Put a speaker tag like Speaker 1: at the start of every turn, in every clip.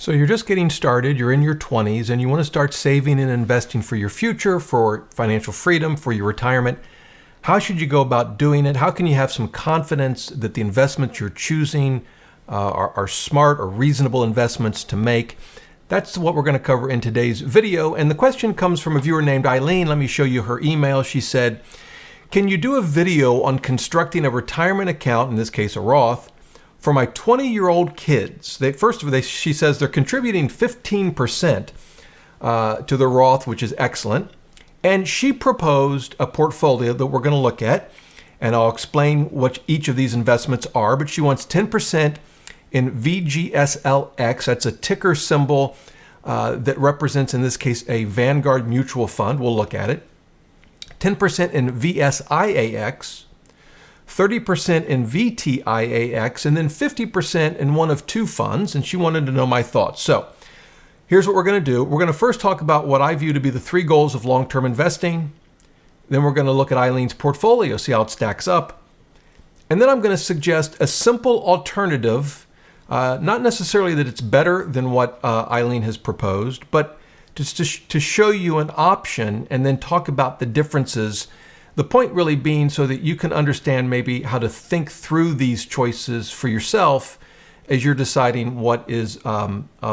Speaker 1: So you're just getting started, you're in your 20s, and you want to start saving and investing for your future, for financial freedom, for your retirement. How should you go about doing it? How can you have some confidence that the investments you're choosing are smart or reasonable investments to make? That's what we're going to cover in today's video. And the question comes from a viewer named Eileen. Let me show you her email. She said, can you do a video on constructing a retirement account, in this case a Roth, for my 20-year-old kids? She says they're contributing 15% to the Roth, which is excellent. And she proposed a portfolio that we're going to look at, and I'll explain what each of these investments are. But she wants 10% in VGSLX. That's a ticker symbol that represents, in this case, a Vanguard mutual fund. We'll look at it. 10% in VSIAX. 30% in VTIAX, and then 50% in one of two funds, and she wanted to know my thoughts. So here's what we're going to do. We're going to first talk about what I view to be the 3 goals of long-term investing. Then we're going to look at Eileen's portfolio, see how it stacks up. And then I'm going to suggest a simple alternative, not necessarily that it's better than what Eileen has proposed, but just to show you an option and then talk about the differences. The point really being so that you can understand maybe how to think through these choices for yourself as you're deciding what is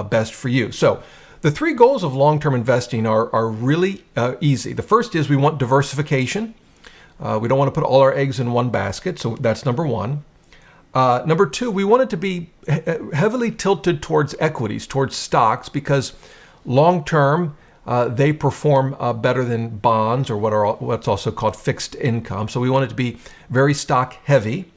Speaker 1: best for you. So the 3 goals of long-term investing are really easy. The first is we want diversification. We don't want to put all our eggs in one basket, so that's number 1. Number 2, we want it to be heavily tilted towards equities, towards stocks, because long-term, they perform better than bonds, or what's also called fixed income. So we want it to be very stock heavy.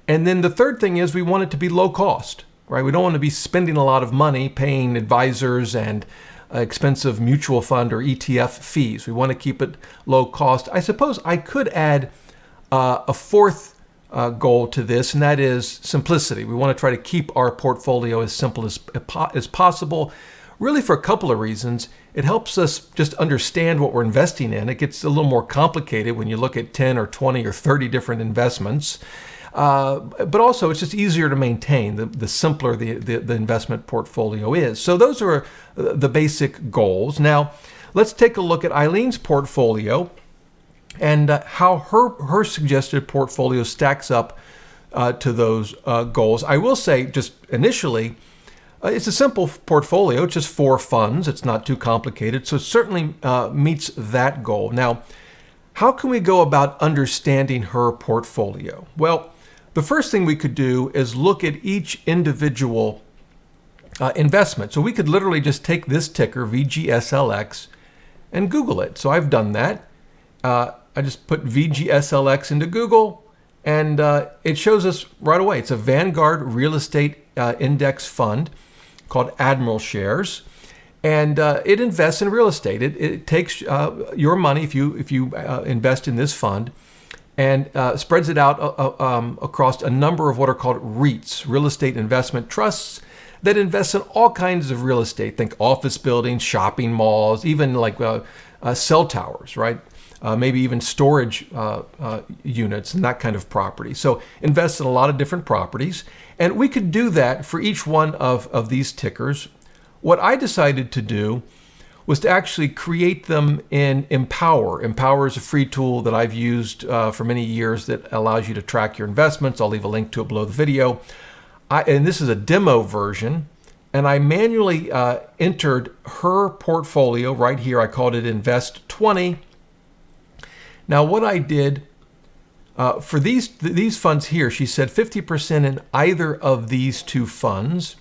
Speaker 1: And then the third thing is we want it to be low cost, right? We don't want to be spending a lot of money paying advisors and expensive mutual fund or ETF fees. We want to keep it low cost. I suppose I could add a fourth goal to this, and that is simplicity. We want to try to keep our portfolio as simple as possible, really for a couple of reasons. It helps us just understand what we're investing in. It gets a little more complicated when you look at 10 or 20 or 30 different investments. But also it's just easier to maintain the simpler the investment portfolio is. So those are the basic goals. Now, let's take a look at Eileen's portfolio and how her suggested portfolio stacks up to those goals. I will say just initially, it's a simple portfolio. It's just 4 funds. It's not too complicated. So it certainly meets that goal. Now, how can we go about understanding her portfolio? Well, the first thing we could do is look at each individual investment. So we could literally just take this ticker, VGSLX, and Google it. So I've done that. I just put VGSLX into Google, and it shows us right away. It's a Vanguard real estate index fund called Admiral Shares, and it invests in real estate. It takes your money if you invest in this fund, and spreads it out across a number of what are called REITs, real estate investment trusts, that invest in all kinds of real estate. Think office buildings, shopping malls, even like cell towers, right? Maybe even storage units and that kind of property. So invest in a lot of different properties. And we could do that for each one of these tickers. What I decided to do was to actually create them in Empower. Empower is a free tool that I've used for many years that allows you to track your investments. I'll leave a link to it below the video. And this is a demo version. And I manually entered her portfolio right here. I called it Invest 20. Now, what I did for these funds here, she said 50% in either of these 2 funds.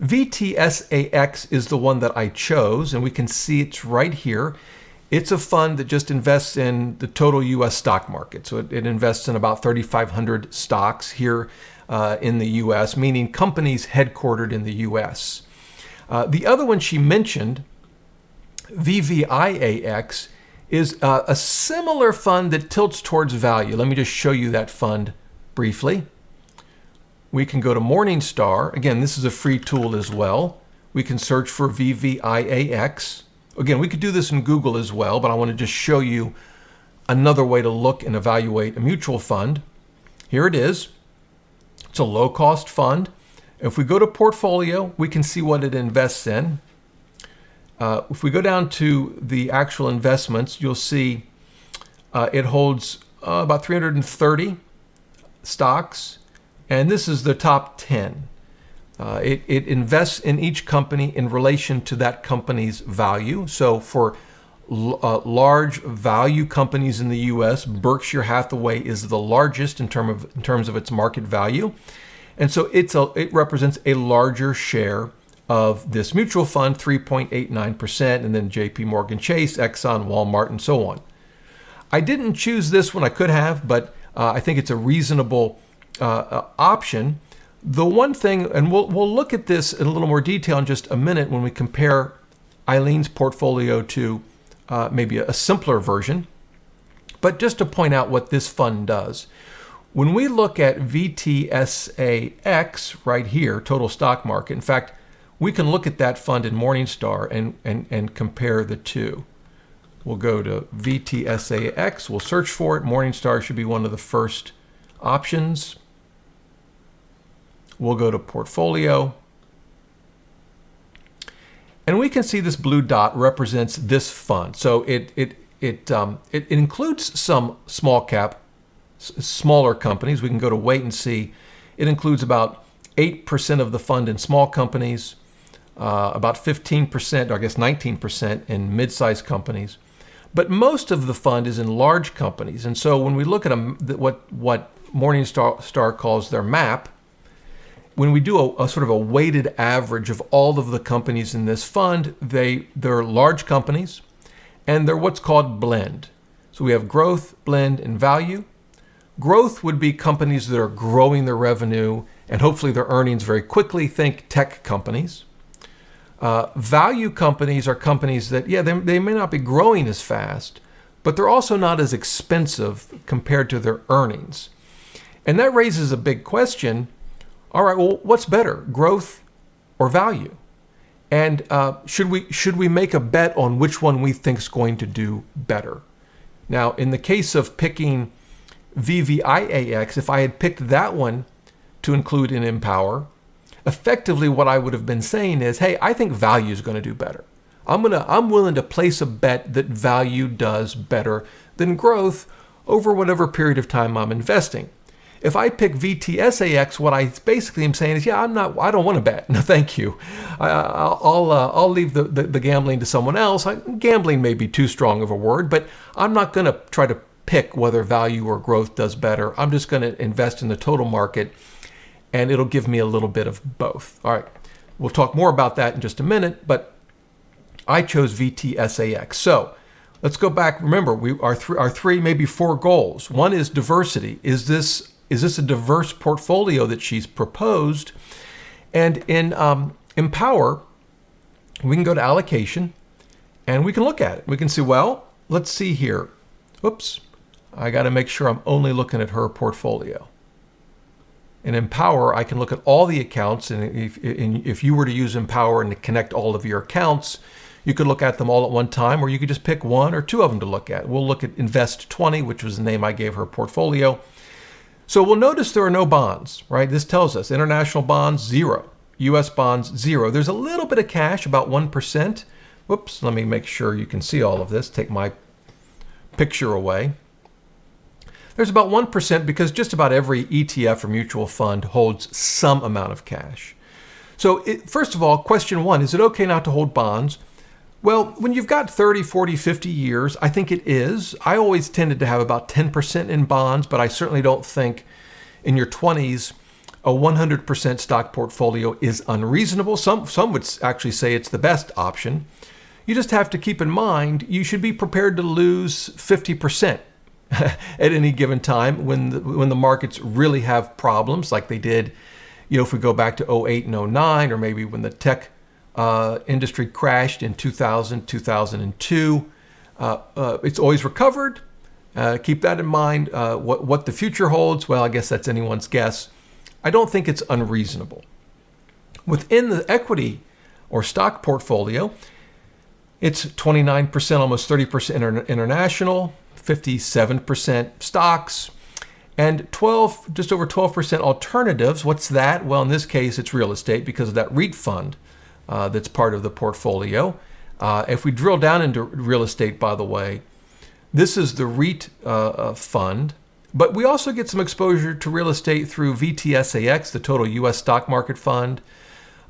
Speaker 1: VTSAX is the one that I chose, and we can see it's right here. It's a fund that just invests in the total U.S. stock market. So it invests in about 3,500 stocks here in the U.S., meaning companies headquartered in the U.S. The other one she mentioned, VVIAX, is a similar fund that tilts towards value. Let me just show you that fund briefly. We can go to Morningstar. Again, this is a free tool as well. We can search for VVIAX. Again, we could do this in Google as well, but I want to just show you another way to look and evaluate a mutual fund. Here it is. It's a low-cost fund. If we go to portfolio, we can see what it invests in. If we go down to the actual investments, you'll see it holds about 330 stocks, and this is the top 10. It invests in each company in relation to that company's value. So for large value companies in the U.S., Berkshire Hathaway is the largest in terms of its market value. And so it represents a larger share of this mutual fund, 3.89%, and then JP Morgan Chase, Exxon, Walmart, and so on. I didn't choose this one. I could have, but I think it's a reasonable option. The one thing, and we'll look at this in a little more detail in just a minute when we compare Eileen's portfolio to maybe a simpler version, but just to point out what this fund does. When we look at VTSAX right here, total stock market, in fact, we can look at that fund in Morningstar and compare the two. We'll go to VTSAX, we'll search for it. Morningstar should be one of the first options. We'll go to portfolio. And we can see this blue dot represents this fund. So it includes some smaller companies. We can go to wait and see. It includes about 8% of the fund in small companies, about 15%, or I guess 19% in mid-sized companies. But most of the fund is in large companies. And so when we look at what Morningstar calls their map, when we do a sort of a weighted average of all of the companies in this fund, they're large companies, and they're what's called blend. So we have growth, blend, and value. Growth would be companies that are growing their revenue and hopefully their earnings very quickly. Think tech companies. Value companies are companies that, they may not be growing as fast, but they're also not as expensive compared to their earnings. And that raises a big question. All right, well, what's better, growth or value? And should we make a bet on which one we think is going to do better? Now, in the case of picking VVIAX, if I had picked that one to include in Empower, effectively what I would have been saying is, hey, I think value is going to do better. I'm willing to place a bet that value does better than growth over whatever period of time I'm investing. If I pick VTSAX, what I basically am saying is, I don't want to bet. No, thank you. I'll leave the gambling to someone else. Gambling may be too strong of a word, but I'm not going to try to pick whether value or growth does better. I'm just going to invest in the total market, and it'll give me a little bit of both. All right, we'll talk more about that in just a minute, but I chose VTSAX. So let's go back. Remember, our three, maybe four goals. One is diversity. Is this a diverse portfolio that she's proposed? And in Empower, we can go to allocation and we can look at it. We can see, well, let's see here. Oops, I got to make sure I'm only looking at her portfolio. In Empower, I can look at all the accounts, and if you were to use Empower and to connect all of your accounts, you could look at them all at one time, or you could just pick one or two of them to look at. We'll look at Invest 20, which was the name I gave her portfolio. So we'll notice there are no bonds, right? This tells us international bonds, 0. U.S. bonds, 0. There's a little bit of cash, about 1%. Whoops, let me make sure you can see all of this. Take my picture away. There's about 1% because just about every ETF or mutual fund holds some amount of cash. So first of all, question one, is it okay not to hold bonds? Well, when you've got 30, 40, 50 years, I think it is. I always tended to have about 10% in bonds, but I certainly don't think in your 20s, a 100% stock portfolio is unreasonable. Some would actually say it's the best option. You just have to keep in mind, you should be prepared to lose 50% at any given time when the markets really have problems like they did, if we go back to 08 and 09, or maybe when the tech industry crashed in 2000, 2002. It's always recovered. Keep that in mind. What the future holds, well, I guess that's anyone's guess. I don't think it's unreasonable. Within the equity or stock portfolio, it's 29%, almost 30% international, 57% stocks. And just over 12% alternatives. What's that? Well, in this case, it's real estate because of that REIT fund that's part of the portfolio. If we drill down into real estate, by the way, this is the REIT fund, but we also get some exposure to real estate through VTSAX, the total U.S. stock market fund,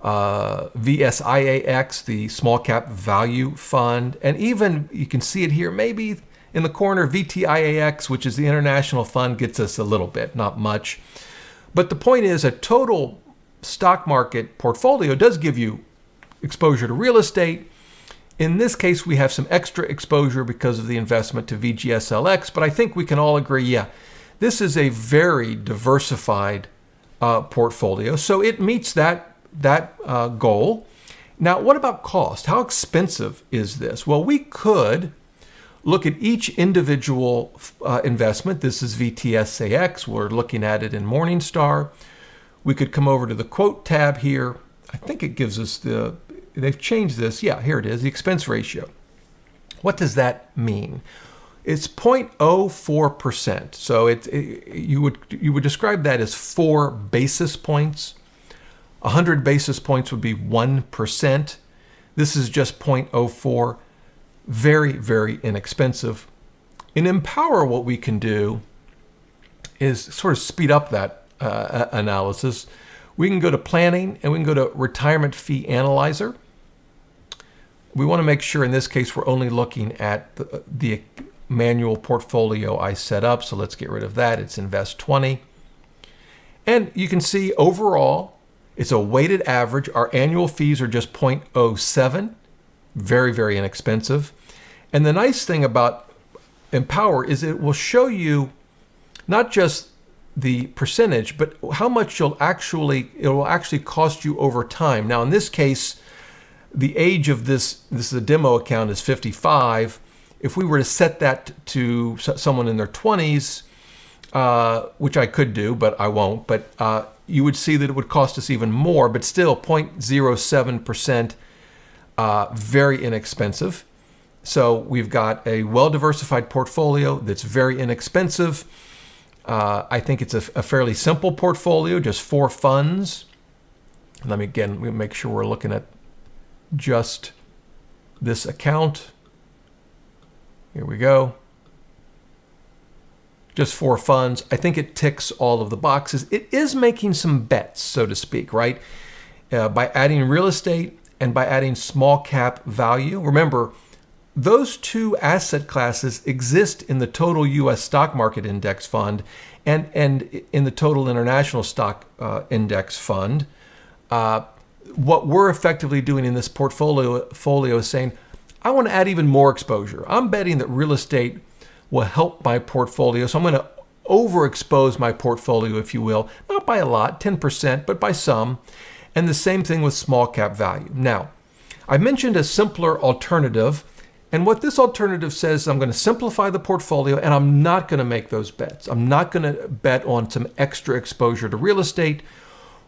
Speaker 1: VSIAX, the small cap value fund, and even, you can see it here, maybe in the corner, VTIAX, which is the international fund, gets us a little bit, not much. But the point is, a total stock market portfolio does give you exposure to real estate. In this case, we have some extra exposure because of the investment to VGSLX, but I think we can all agree, yeah, this is a very diversified portfolio, so it meets that goal. Now, what about cost? How expensive is this? Well, we could look at each individual investment. This is VTSAX. We're looking at it in Morningstar. We could come over to the quote tab here. I think it gives us they've changed this. Yeah, here it is, the expense ratio. What does that mean? It's 0.04%. So you would describe that as 4 basis points. 100 basis points would be 1%. This is just 0.04. Very, very inexpensive. In Empower, what we can do is sort of speed up that analysis. We can go to Planning and we can go to Retirement Fee Analyzer. We want to make sure in this case we're only looking at the manual portfolio I set up. So let's get rid of that. It's Invest 20. And you can see overall, it's a weighted average. Our annual fees are just 0.07. Very, very inexpensive. And the nice thing about Empower is it will show you not just the percentage, but how much it will actually cost you over time. Now, in this case, the age of this is a demo account, is 55. If we were to set that to someone in their 20s, which I could do, but I won't, but you would see that it would cost us even more, but still 0.07%. Very inexpensive. So we've got a well-diversified portfolio that's very inexpensive. I think it's a fairly simple portfolio, just 4 funds. Let me make sure we're looking at just this account. Here we go. Just 4 funds. I think it ticks all of the boxes. It is making some bets, so to speak, right? By adding real estate and by adding small cap value. Remember, those 2 asset classes exist in the total U.S. stock market index fund and in the total international stock index fund. What we're effectively doing in this portfolio is saying, I want to add even more exposure. I'm betting that real estate will help my portfolio. So I'm going to overexpose my portfolio, if you will, not by a lot, 10%, but by some. And the same thing with small cap value. Now, I mentioned a simpler alternative. And what this alternative says, I'm going to simplify the portfolio and I'm not going to make those bets. I'm not going to bet on some extra exposure to real estate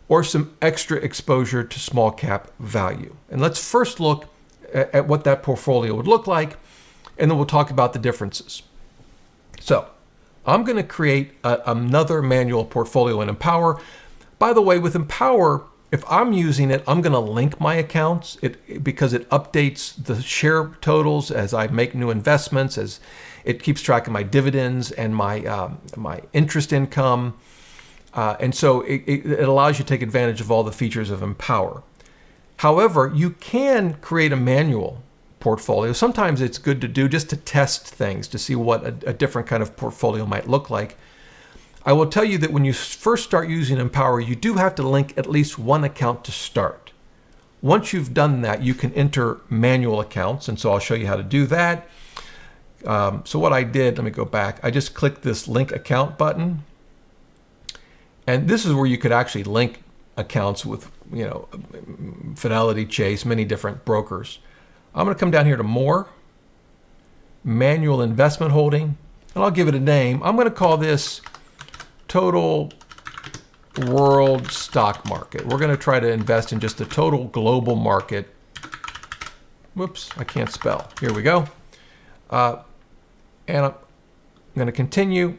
Speaker 1: or some extra exposure to small cap value. And let's first look at what that portfolio would look like, and then we'll talk about the differences. So I'm going to create another manual portfolio in Empower. By the way, with Empower, if I'm using it, I'm going to link my accounts because it updates the share totals as I make new investments, as it keeps track of my dividends and my interest income. And so it allows you to take advantage of all the features of Empower. However, you can create a manual portfolio. Sometimes it's good to do just to test things, to see what a different kind of portfolio might look like. I will tell you that when you first start using Empower, you do have to link at least one account to start. Once you've done that, you can enter manual accounts, and so I'll show you how to do that. So what I did, let me go back. I just clicked this link account button, and this is where you could actually link accounts with, Fidelity, Chase, many different brokers. I'm going to come down here to More, Manual Investment Holding, and I'll give it a name. I'm going to call this Total World Stock Market. We're going to try to invest in just the total global market. Whoops, I can't spell. Here we go. And I'm going to continue.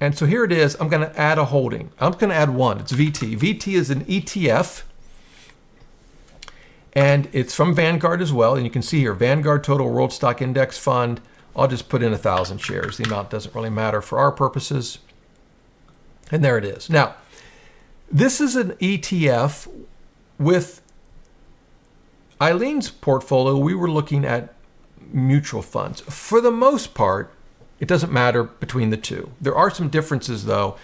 Speaker 1: And so here it is. I'm going to add a holding. I'm going to add one. It's VT. VT is an ETF, and it's from Vanguard as well. And you can see here, Vanguard Total World Stock Index Fund. I'll just put in 1,000 shares. The amount doesn't really matter for our purposes. And there it is. Now, this is an ETF. With Eileen's portfolio, we were looking at mutual funds. For the most part, it doesn't matter between the two. There are some differences though,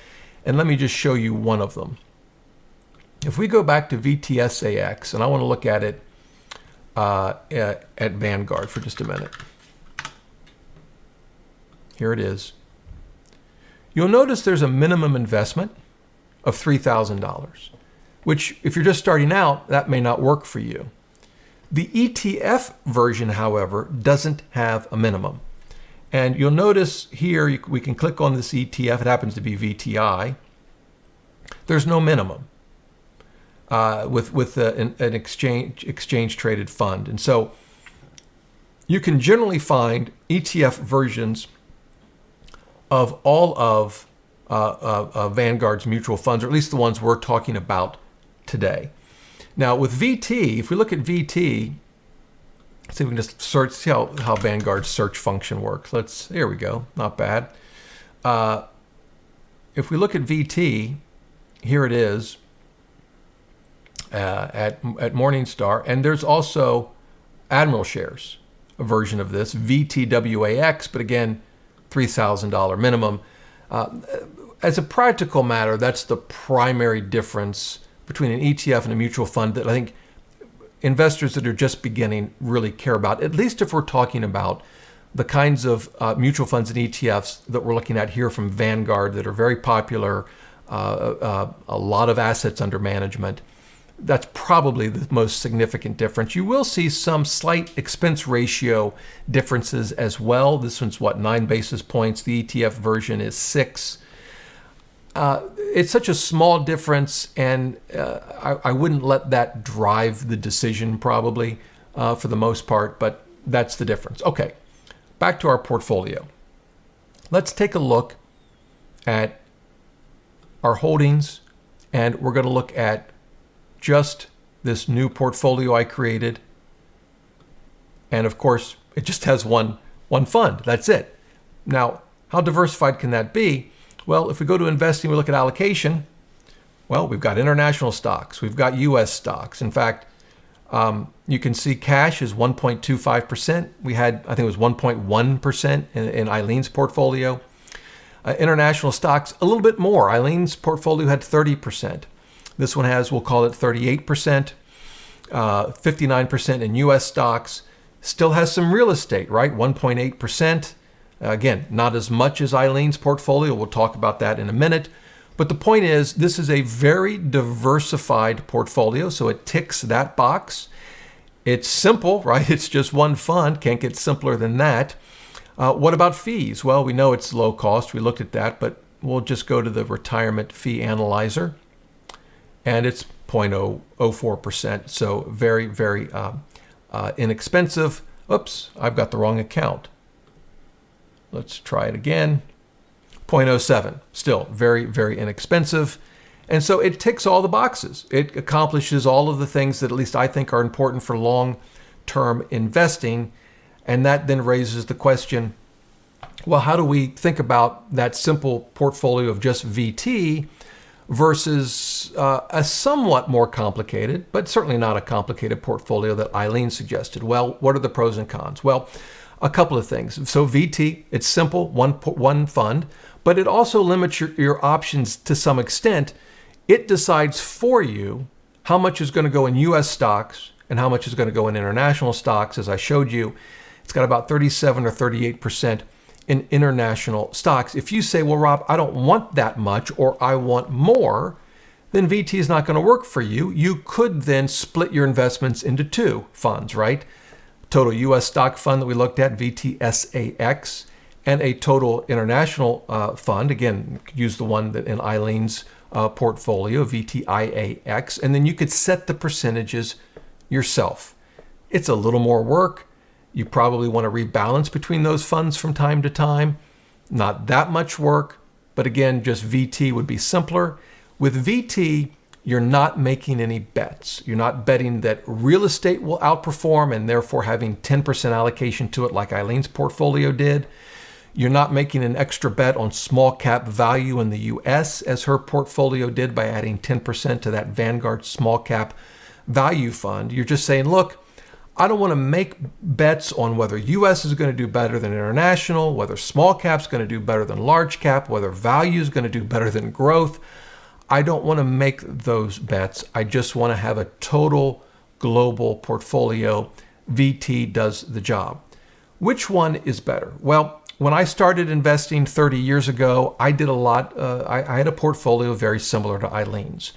Speaker 1: and let me just show you one of them. If we go back to VTSAX, and I want to look at it at Vanguard for just a minute. Here it is. You'll notice there's a minimum investment of $3,000, which if you're just starting out, that may not work for you. The ETF version, however, doesn't have a minimum. And you'll notice here, we can click on this ETF. It happens to be VTI. There's no minimum with an exchange traded fund. And so you can generally find ETF versions of all of Vanguard's mutual funds, or at least the ones we're talking about today. Now with VT, if we look at VT, let's see if we can just search, see how Vanguard's search function works. Here we go, not bad. If we look at VT, here it is at Morningstar, and there's also Admiral shares, a version of this, VTWAX, but again, $3,000 minimum. As a practical matter, that's the primary difference between an ETF and a mutual fund that I think investors that are just beginning really care about, at least if we're talking about the kinds of mutual funds and ETFs that we're looking at here from Vanguard that are very popular, a lot of assets under management. That's probably the most significant difference. You will see some slight expense ratio differences as well. This one's 9 basis points. The ETF version is 6. It's such a small difference, and I wouldn't let that drive the decision probably for the most part, but that's the difference. Okay, back to our portfolio. Let's take a look at our holdings, and we're going to look at just this new portfolio I created. And of course, it just has one fund. That's it. Now, how diversified can that be? Well, if we go to investing, we look at allocation. Well, we've got international stocks. We've got U.S. stocks. In fact, you can see cash is 1.25%. We had, I think it was 1.1% in Eileen's portfolio. International stocks, a little bit more. Eileen's portfolio had 30%. This one has, we'll call it 38%, 59% in U.S. stocks. Still has some real estate, right? 1.8%. Again, not as much as Eileen's portfolio. We'll talk about that in a minute. But the point is, this is a very diversified portfolio, so it ticks that box. It's simple, right? It's just one fund. Can't get simpler than that. What about fees? Well, we know it's low cost. We looked at that, but we'll just go to the retirement fee analyzer. And it's 0.04%, so very, very inexpensive. Oops, I've got the wrong account. Let's try it again. 0.07, still very, very inexpensive. And so it ticks all the boxes. It accomplishes all of the things that at least I think are important for long-term investing. And that then raises the question, well, how do we think about that simple portfolio of just VT versus a somewhat more complicated, but certainly not a complicated portfolio that Eileen suggested? Well, what are the pros and cons? Well, a couple of things. So VT, it's simple, one fund, but it also limits your options to some extent. It decides for you how much is going to go in U.S. stocks and how much is going to go in international stocks. As I showed you, it's got about 37 or 38% in international stocks. If you say, well, Rob, I don't want that much, or I want more, then VT is not going to work for you. You could then split your investments into two funds, right? Total U.S. stock fund that we looked at, VTSAX, and a total international fund. Again, use the one that in Eileen's portfolio, VTIAX, and then you could set the percentages yourself. It's a little more work. You probably want to rebalance between those funds from time to time. Not that much work, but again, just VT would be simpler. With VT, you're not making any bets. You're not betting that real estate will outperform and therefore having 10% allocation to it like Eileen's portfolio did. You're not making an extra bet on small cap value in the US as her portfolio did by adding 10% to that Vanguard small cap value fund. You're just saying, look, I don't want to make bets on whether US is going to do better than international, whether small cap is going to do better than large cap, whether value is going to do better than growth. I don't want to make those bets. I just want to have a total global portfolio. VT does the job. Which one is better? Well, when I started investing 30 years ago, I did a lot. I had a portfolio very similar to Eileen's.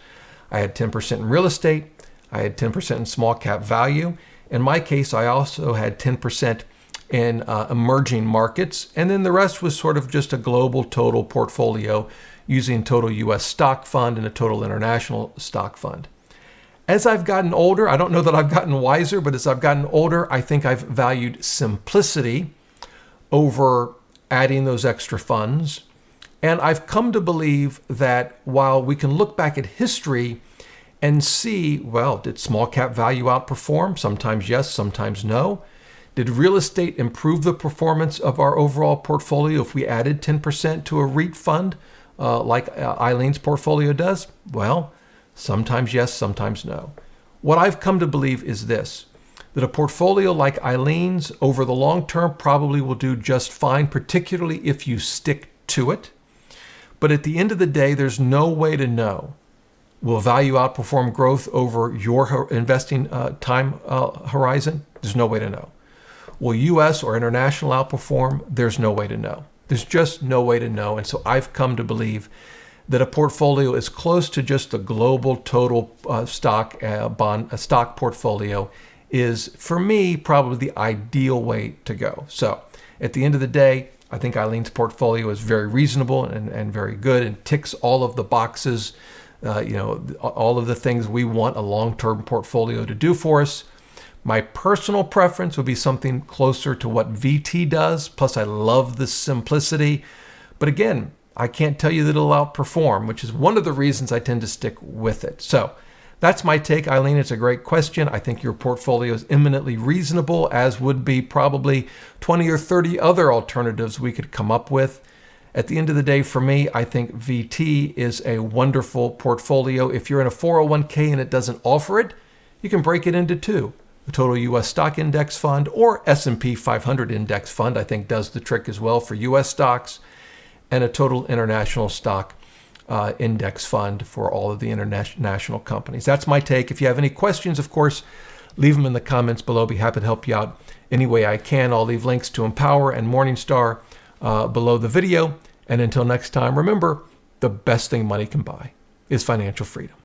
Speaker 1: I had 10% in real estate. I had 10% in small cap value. In my case, I also had 10% in emerging markets. And then the rest was sort of just a global total portfolio using total US stock fund and a total international stock fund. As I've gotten older, I don't know that I've gotten wiser, but as I've gotten older, I think I've valued simplicity over adding those extra funds. And I've come to believe that while we can look back at history and see, well, did small cap value outperform? Sometimes yes, sometimes no. Did real estate improve the performance of our overall portfolio if we added 10% to a REIT fund like Eileen's portfolio does? Well, sometimes yes, sometimes no. What I've come to believe is this, that a portfolio like Eileen's over the long term probably will do just fine, particularly if you stick to it. But at the end of the day, there's no way to know. Will value outperform growth over your investing time horizon? There's no way to know. Will US or international outperform? There's no way to know. There's just no way to know. And so I've come to believe that a portfolio is close to just the global total stock portfolio is, for me, probably the ideal way to go. So at the end of the day, I think Eileen's portfolio is very reasonable and very good and ticks all of the boxes, all of the things we want a long-term portfolio to do for us. My personal preference would be something closer to what VT does. Plus, I love the simplicity. But again, I can't tell you that it'll outperform, which is one of the reasons I tend to stick with it. So that's my take, Eileen. It's a great question. I think your portfolio is eminently reasonable, as would be probably 20 or 30 other alternatives we could come up with. At the end of the day, for me, I think VT is a wonderful portfolio. If you're in a 401k and it doesn't offer it, you can break it into two. The total US stock index fund or S&P 500 index fund, I think, does the trick as well for US stocks, and a total international stock index fund for all of the international companies. That's my take. If you have any questions, of course, leave them in the comments below. Be happy to help you out any way I can. I'll leave links to Empower and Morningstar below the video. And until next time, remember, the best thing money can buy is financial freedom.